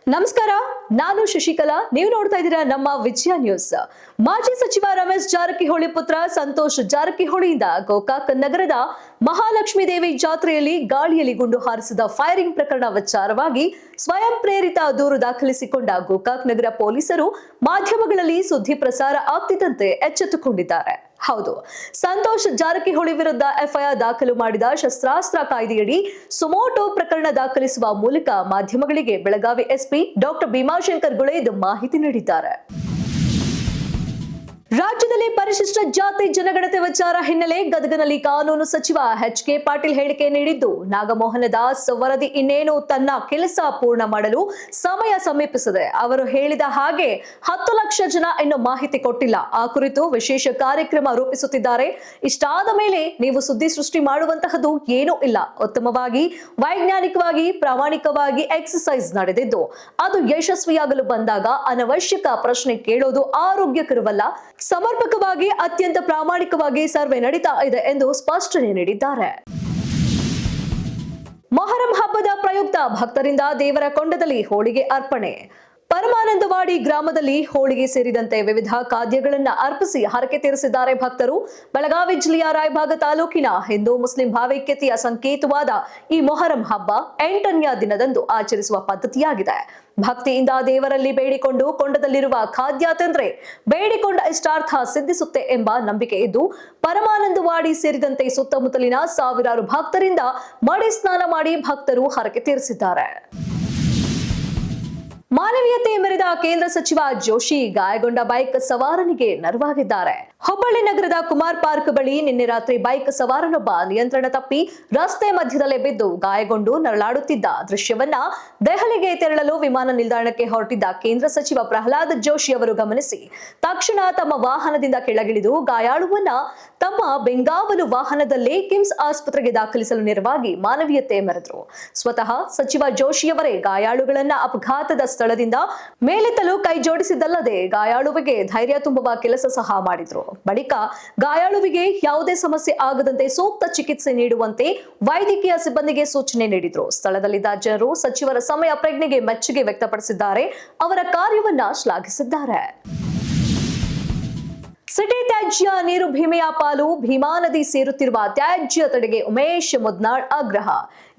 ನಮಸ್ಕಾರ, ನಾನು ಶಶಿಕಲಾ. ನೀವು ನೋಡ್ತಾ ಇದ್ದೀರಾ ನಮ್ಮ ವಿಜಯ ನ್ಯೂಸ್. ಮಾಜಿ ಸಚಿವ ರಮೇಶ್ ಜಾರಕಿಹೊಳಿ ಪುತ್ರ ಸಂತೋಷ್ ಜಾರಕಿಹೊಳಿಯಿಂದ ಗೋಕಾಕ್ ನಗರದ ಮಹಾಲಕ್ಷ್ಮೀ ದೇವಿ ಜಾತ್ರೆಯಲ್ಲಿ ಗಾಳಿಯಲ್ಲಿ ಗುಂಡು ಹಾರಿಸಿದ ಫೈರಿಂಗ್ ಪ್ರಕರಣ ವಿಚಾರವಾಗಿ ಸ್ವಯಂ ಪ್ರೇರಿತ ದೂರು ದಾಖಲಿಸಿಕೊಂಡ ಗೋಕಾಕ್ ನಗರ ಪೊಲೀಸರು ಮಾಧ್ಯಮಗಳಲ್ಲಿ ಸುದ್ದಿ ಪ್ರಸಾರ ಆಗ್ತಿದ್ದಂತೆ ಎಚ್ಚೆತ್ತುಕೊಂಡಿದ್ದಾರೆ. ಹೌದು, ಸಂತೋಷ್ ಜಾರಕಿಹೊಳಿ ವಿರುದ್ಧ ಎಫ್ಐಆರ್ ದಾಖಲು ಮಾಡಿದ ಶಸ್ತ್ರಾಸ್ತ್ರ ಕಾಯ್ದೆಯಡಿ ಸುಮೋಟೋ ಪ್ರಕರಣ ದಾಖಲಿಸುವ ಮೂಲಕ ಮಾಧ್ಯಮಗಳಿಗೆ ಬೆಳಗಾವಿ ಎಸ್ಪಿ ಡಾಕ್ಟರ್ ಭೀಮಾಶಂಕರ್ ಗುಳೇದ್ ಮಾಹಿತಿ ನೀಡಿದ್ದಾರೆ. ರಾಜ್ಯದಲ್ಲಿ ಪರಿಶಿಷ್ಟ ಜಾತಿ ಜನಗಣತಿ ವಿಚಾರ ಹಿನ್ನೆಲೆ ಗದಗನಲ್ಲಿ ಕಾನೂನು ಸಚಿವ ಎಚ್.ಕೆ. ಪಾಟೀಲ್ ಹೇಳಿಕೆ ನೀಡಿದ್ದು, ನಾಗಮೋಹನ ದಾಸ್ ವರದಿ ಇನ್ನೇನು ತನ್ನ ಕೆಲಸ ಪೂರ್ಣ ಮಾಡಲು ಸಮಯ ಸಮೀಪಿಸಿದೆ. ಅವರು ಹೇಳಿದ ಹಾಗೆ 10 ಲಕ್ಷ ಜನ ಇನ್ನು ಮಾಹಿತಿ ಕೊಟ್ಟಿಲ್ಲ. ಆ ಕುರಿತು ವಿಶೇಷ ಕಾರ್ಯಕ್ರಮ ರೂಪಿಸುತ್ತಿದ್ದಾರೆ. ಇಷ್ಟಾದ ಮೇಲೆ ನೀವು ಸುದ್ದಿ ಸೃಷ್ಟಿ ಮಾಡುವಂತಹದ್ದು ಏನೂ ಇಲ್ಲ. ಉತ್ತಮವಾಗಿ ವೈಜ್ಞಾನಿಕವಾಗಿ ಪ್ರಾಮಾಣಿಕವಾಗಿ ಎಕ್ಸರ್ಸೈಸ್ ನಡೆದಿದ್ದು, ಅದು ಯಶಸ್ವಿಯಾಗಲು ಬಂದಾಗ ಅನವಶ್ಯಕ ಪ್ರಶ್ನೆ ಕೇಳೋದು ಆರೋಗ್ಯಕರವಲ್ಲ. ಸಮರ್ಪಕವಾಗಿ ಅತ್ಯಂತ ಪ್ರಾಮಾಣಿಕವಾಗಿ ಸರ್ವೆ ನಡೀತಾ ಇದೆ ಎಂದು ಸ್ಪಷ್ಟನೆ ನೀಡಿದ್ದಾರೆ. ಮೊಹರಂ ಹಬ್ಬದ ಪ್ರಯುಕ್ತ ಭಕ್ತರಿಂದ ದೇವರ ಕೊಂಡದಲ್ಲಿ ಹೋಳಿಗೆ ಅರ್ಪಣೆ. ಪರಮಾನಂದವಾಡಿ ಗ್ರಾಮದಲ್ಲಿ ಹೋಳಿಗೆ ಸೇರಿದಂತೆ ವಿವಿಧ ಖಾದ್ಯಗಳನ್ನು ಅರ್ಪಿಸಿ ಹರಕೆ ತೀರಿಸಿದ್ದಾರೆ ಭಕ್ತರು. ಬೆಳಗಾವಿ ಜಿಲ್ಲೆಯ ರಾಯಭಾಗ ತಾಲೂಕಿನ ಹಿಂದೂ ಮುಸ್ಲಿಂ ಭಾವೈಕ್ಯತೆಯ ಸಂಕೇತವಾದ ಈ ಮೊಹರಂ ಹಬ್ಬ 8ನೇ ದಿನದಂದು ಆಚರಿಸುವ ಪದ್ಧತಿಯಾಗಿದೆ. ಭಕ್ತಿಯಿಂದ ದೇವರಲ್ಲಿ ಬೇಡಿಕೊಂಡು ಕೊಂಡದಲ್ಲಿರುವ ಖಾದ್ಯ ತಿಂದ್ರೆ ಬೇಡಿಕೊಂಡ ಇಷ್ಟಾರ್ಥ ಸಿದ್ಧಿಸುತ್ತೆ ಎಂಬ ನಂಬಿಕೆ ಇದ್ದು, ಪರಮಾನಂದವಾಡಿ ಸೇರಿದಂತೆ ಸುತ್ತಮುತ್ತಲಿನ ಸಾವಿರಾರು ಭಕ್ತರಿಂದ ಮಡಿ ಸ್ನಾನ ಮಾಡಿ ಭಕ್ತರು ಹರಕೆ ತೀರಿಸಿದ್ದಾರೆ. ಮಾನವೀಯತೆ ಮೆರೆದ ಕೇಂದ್ರ ಸಚಿವ ಜೋಶಿ ಗಾಯಗೊಂಡ ಬೈಕ್ ಸವಾರನಿಗೆ ನೆರವಾಗಿದ್ದಾರೆ. ಹುಬ್ಬಳ್ಳಿ ನಗರದ ಕುಮಾರ್ ಪಾರ್ಕ್ ಬಳಿ ನಿನ್ನೆ ರಾತ್ರಿ ಬೈಕ್ ಸವಾರನೊಬ್ಬ ನಿಯಂತ್ರಣ ತಪ್ಪಿ ರಸ್ತೆ ಮಧ್ಯದಲ್ಲೇ ಬಿದ್ದು ಗಾಯಗೊಂಡು ನರಳಾಡುತ್ತಿದ್ದ ದೃಶ್ಯವನ್ನ ದೆಹಲಿಗೆ ತೆರಳಲು ವಿಮಾನ ನಿಲ್ದಾಣಕ್ಕೆ ಹೊರಟಿದ್ದ ಕೇಂದ್ರ ಸಚಿವ ಪ್ರಹ್ಲಾದ್ ಜೋಶಿ ಅವರು ಗಮನಿಸಿ ತಕ್ಷಣ ತಮ್ಮ ವಾಹನದಿಂದ ಕೆಳಗಿಳಿದು ಗಾಯಾಳುವನ್ನ ತಮ್ಮ ಬೆಂಗಾವಲು ವಾಹನದಲ್ಲೇ ಕಿಮ್ಸ್ ಆಸ್ಪತ್ರೆಗೆ ದಾಖಲಿಸಲು ನೆರವಾಗಿ ಮಾನವೀಯತೆ ಮೆರೆದರು. ಸ್ವತಃ ಸಚಿವ ಜೋಶಿಯವರೇ ಗಾಯಾಳುಗಳನ್ನ ಅಪಘಾತದ ಸ್ಥಳದಿಂದ ಮೇಲೆತ್ತಲು ಕೈ ಜೋಡಿಸಿದ್ದಲ್ಲದೆ ಗಾಯಾಳುವಿಗೆ ಧೈರ್ಯ ತುಂಬುವ ಕೆಲಸ ಸಹ ಮಾಡಿದ್ರು. ಬಳಿಕ ಗಾಯಾಳುವಿಗೆ ಯಾವುದೇ ಸಮಸ್ಯೆ ಆಗದಂತೆ ಸೂಕ್ತ ಚಿಕಿತ್ಸೆ ನೀಡುವಂತೆ ವೈದ್ಯಕೀಯ ಸಿಬ್ಬಂದಿಗೆ ಸೂಚನೆ ನೀಡಿದ್ರು. ಸ್ಥಳದಲ್ಲಿದ್ದ ಜನರು ಸಚಿವರ ಸಮಯ ಪ್ರಜ್ಞೆಗೆ ಮೆಚ್ಚುಗೆ ವ್ಯಕ್ತಪಡಿಸಿದ್ದಾರೆ. ಅವರ ಕಾರ್ಯವನ್ನ ಶ್ಲಾಘಿಸಿದ್ದಾರೆ. ಸಿಟಿ ತ್ಯಾಜ್ಯ ನೀರು ಭೀಮೆಯ ಪಾಲು. ಭೀಮಾ ನದಿ ಸೇರುತ್ತಿರುವ ತ್ಯಾಜ್ಯ ತಡೆಗೆ ಉಮೇಶ್ ಮುದ್ನಾಳ್ ಆಗ್ರಹ.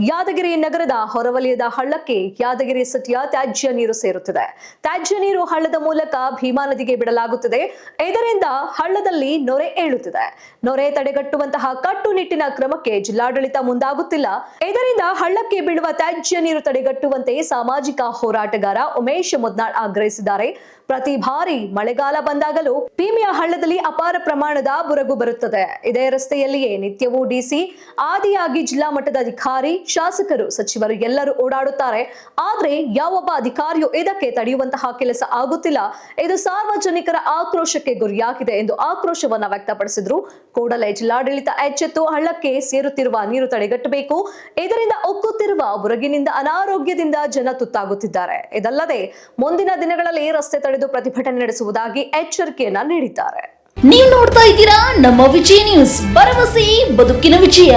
ಯಾದಗಿರಿ ನಗರದ ಹೊರವಲಯದ ಹಳ್ಳಕ್ಕೆ ಯಾದಗಿರಿ ಸಿಟಿಯ ತ್ಯಾಜ್ಯ ನೀರು ಸೇರುತ್ತಿದೆ. ತ್ಯಾಜ್ಯ ನೀರು ಹಳ್ಳದ ಮೂಲಕ ಭೀಮಾ ನದಿಗೆ ಬಿಡಲಾಗುತ್ತಿದೆ. ಇದರಿಂದ ಹಳ್ಳದಲ್ಲಿ ನೊರೆ ಏಳುತ್ತಿದೆ. ನೊರೆ ತಡೆಗಟ್ಟುವಂತಹ ಕಟ್ಟುನಿಟ್ಟಿನ ಕ್ರಮಕ್ಕೆ ಜಿಲ್ಲಾಡಳಿತ ಮುಂದಾಗುತ್ತಿಲ್ಲ. ಇದರಿಂದ ಹಳ್ಳಕ್ಕೆ ಬೀಳುವ ತ್ಯಾಜ್ಯ ನೀರು ತಡೆಗಟ್ಟುವಂತೆ ಸಾಮಾಜಿಕ ಹೋರಾಟಗಾರ ಉಮೇಶ್ ಮುದ್ನಾಳ್ ಆಗ್ರಹಿಸಿದ್ದಾರೆ. ಪ್ರತಿ ಬಾರಿ ಮಳೆಗಾಲ ಬಂದಾಗಲೂ ಭೀಮೆಯ ಹಳ್ಳದಲ್ಲಿ ಅಪಾರ ಪ್ರಮಾಣದ ಬುರಗು ಬರುತ್ತದೆ. ಇದೇ ರಸ್ತೆಯಲ್ಲಿಯೇ ನಿತ್ಯವೂ ಡಿಸಿ ಆದಿಯಾಗಿ ಜಿಲ್ಲಾ ಮಟ್ಟದ ಅಧಿಕಾರಿ, ಶಾಸಕರು, ಸಚಿವರು ಎಲ್ಲರೂ ಓಡಾಡುತ್ತಾರೆ. ಆದ್ರೆ ಯಾವೊಬ್ಬ ಅಧಿಕಾರಿಯೂ ಇದಕ್ಕೆ ತಡೆಯುವಂತಹ ಕೆಲಸ ಆಗುತ್ತಿಲ್ಲ. ಇದು ಸಾರ್ವಜನಿಕರ ಆಕ್ರೋಶಕ್ಕೆ ಗುರಿಯಾಗಿದೆ ಎಂದು ಆಕ್ರೋಶವನ್ನ ವ್ಯಕ್ತಪಡಿಸಿದ್ರು. ಕೂಡಲೇ ಜಿಲ್ಲಾಡಳಿತ ಎಚ್ಚೆತ್ತು ಹಳ್ಳಕ್ಕೆ ಸೇರುತ್ತಿರುವ ನೀರು ತಡೆಗಟ್ಟಬೇಕು. ಇದರಿಂದ ಉಕ್ಕುತ್ತಿರುವ ಬುರಗಿನಿಂದ ಅನಾರೋಗ್ಯದಿಂದ ಜನ ತುತ್ತಾಗುತ್ತಿದ್ದಾರೆ. ಇದಲ್ಲದೆ ಮುಂದಿನ ದಿನಗಳಲ್ಲಿ ರಸ್ತೆ ತಡೆದು ಪ್ರತಿಭಟನೆ ನಡೆಸುವುದಾಗಿ ಎಚ್ಚರಿಕೆಯನ್ನ ನೀಡಿದ್ದಾರೆ. ನೀವು ನೋಡ್ತಾ ಇದ್ದೀರಾ ನಮ್ಮ ವಿಜಯ ನ್ಯೂಸ್, ಭರವಸೆ ಬದುಕಿನ ವಿಜಯ.